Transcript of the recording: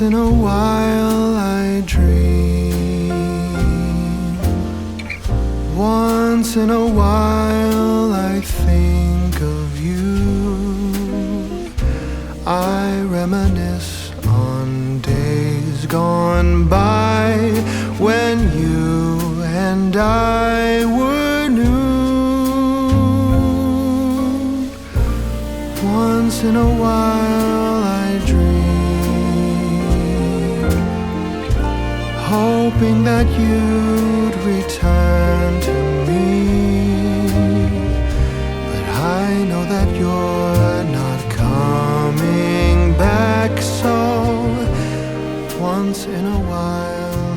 Once in a while I dream. Once in a while I think of you. I reminisce on days gone by when you and I were new. Once in a while I dream, hoping that you'd return to me. But I know that you're not coming back, so once in a while